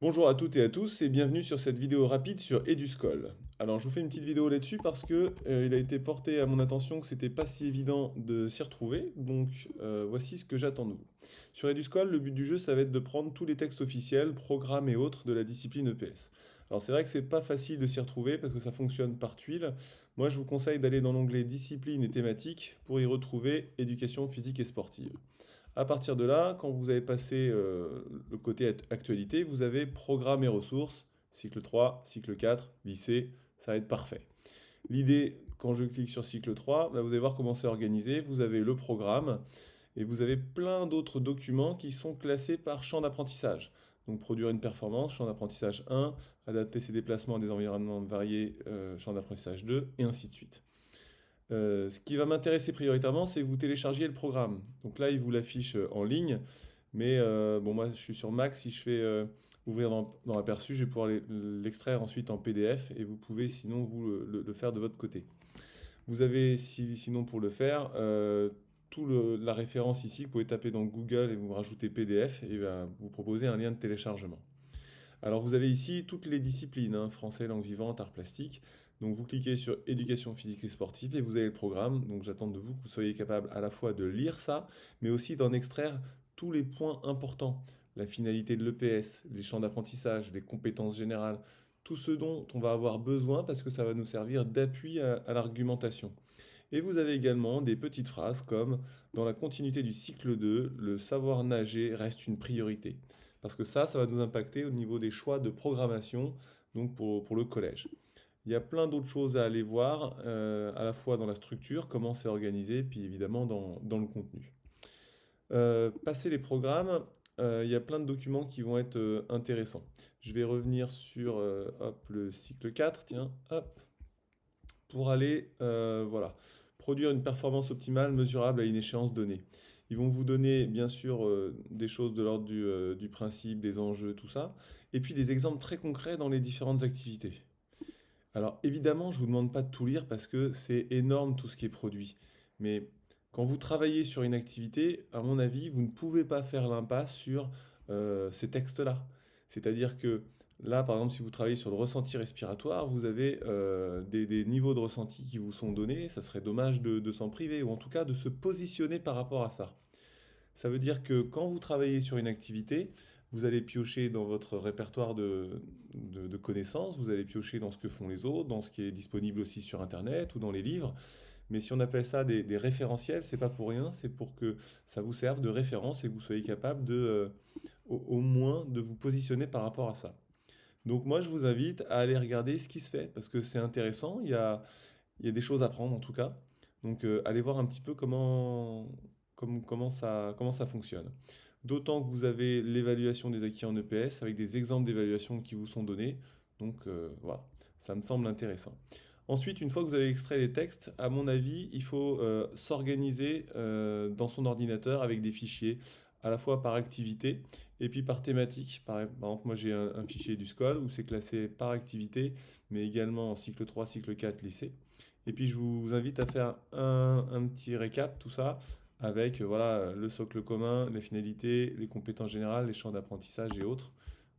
Bonjour à toutes et à tous et bienvenue sur cette vidéo rapide sur Eduscol. Alors je vous fais une petite vidéo là-dessus parce que il a été porté à mon attention que c'était pas si évident de s'y retrouver, donc voici ce que j'attends de vous. Sur Eduscol, le but du jeu ça va être de prendre tous les textes officiels, programmes et autres de la discipline EPS. Alors c'est vrai que c'est pas facile de s'y retrouver parce que ça fonctionne par tuiles. Moi je vous conseille d'aller dans l'onglet discipline et thématiques pour y retrouver éducation physique et sportive. À partir de là, quand vous avez passé le côté actualité, vous avez programme et ressources, cycle 3, cycle 4, lycée, ça va être parfait. L'idée, quand je clique sur cycle 3, bah, vous allez voir comment c'est organisé. Vous avez le programme et vous avez plein d'autres documents qui sont classés par champ d'apprentissage. Donc produire une performance, champ d'apprentissage 1, adapter ses déplacements à des environnements variés, champ d'apprentissage 2, et ainsi de suite. Ce qui va m'intéresser prioritairement, c'est que vous téléchargiez le programme. Donc là, il vous l'affiche en ligne, mais bon, moi, je suis sur Mac. Si je fais ouvrir dans l'aperçu, je vais pouvoir l'extraire ensuite en PDF et vous pouvez sinon vous le faire de votre côté. Vous avez sinon pour le faire la référence ici. Vous pouvez taper dans Google et vous rajoutez PDF et il va vous proposer un lien de téléchargement. Alors vous avez ici toutes les disciplines, hein, français, langue vivante, arts plastiques. Donc vous cliquez sur éducation physique et sportive et vous avez le programme. Donc j'attends de vous que vous soyez capable à la fois de lire ça, mais aussi d'en extraire tous les points importants. La finalité de l'EPS, les champs d'apprentissage, les compétences générales, tout ce dont on va avoir besoin parce que ça va nous servir d'appui à l'argumentation. Et vous avez également des petites phrases comme dans la continuité du cycle 2, le savoir nager reste une priorité. Parce que ça va nous impacter au niveau des choix de programmation, donc pour le collège. Il y a plein d'autres choses à aller voir, à la fois dans la structure, comment c'est organisé, puis évidemment dans le contenu. Passer les programmes, il y a plein de documents qui vont être intéressants. Je vais revenir sur hop, le cycle 4, tiens, hop, pour aller voilà, produire une performance optimale mesurable à une échéance donnée. Ils vont vous donner bien sûr des choses de l'ordre du principe, des enjeux, tout ça, et puis des exemples très concrets dans les différentes activités. Alors évidemment, je ne vous demande pas de tout lire parce que c'est énorme tout ce qui est produit. Mais quand vous travaillez sur une activité, à mon avis, vous ne pouvez pas faire l'impasse sur ces textes-là. C'est-à-dire que là, par exemple, si vous travaillez sur le ressenti respiratoire, vous avez des niveaux de ressenti qui vous sont donnés. Ça serait dommage de s'en priver, ou en tout cas de se positionner par rapport à ça. Ça veut dire que quand vous travaillez sur une activité, vous allez piocher dans votre répertoire de connaissances, vous allez piocher dans ce que font les autres, dans ce qui est disponible aussi sur Internet ou dans les livres. Mais si on appelle ça des référentiels, c'est pas pour rien, c'est pour que ça vous serve de référence et que vous soyez capable au moins de vous positionner par rapport à ça. Donc moi, je vous invite à aller regarder ce qui se fait parce que c'est intéressant, il y a des choses à prendre en tout cas. Donc allez voir un petit peu comment ça fonctionne. D'autant que vous avez l'évaluation des acquis en EPS avec des exemples d'évaluation qui vous sont donnés. Donc voilà, ça me semble intéressant. Ensuite, une fois que vous avez extrait les textes, à mon avis, il faut s'organiser dans son ordinateur avec des fichiers à la fois par activité et puis par thématique. Par exemple, moi j'ai un fichier du SCOL où c'est classé par activité, mais également en cycle 3, cycle 4, lycée. Et puis je vous invite à faire un petit récap, tout ça, avec voilà, le socle commun, les finalités, les compétences générales, les champs d'apprentissage et autres.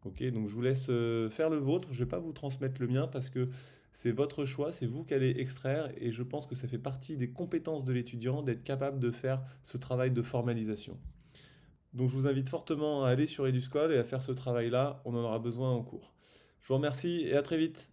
Ok, donc je vous laisse faire le vôtre. Je ne vais pas vous transmettre le mien parce que c'est votre choix, c'est vous qui allez extraire et je pense que ça fait partie des compétences de l'étudiant d'être capable de faire ce travail de formalisation. Donc je vous invite fortement à aller sur Eduscol et à faire ce travail-là, on en aura besoin en cours. Je vous remercie et à très vite.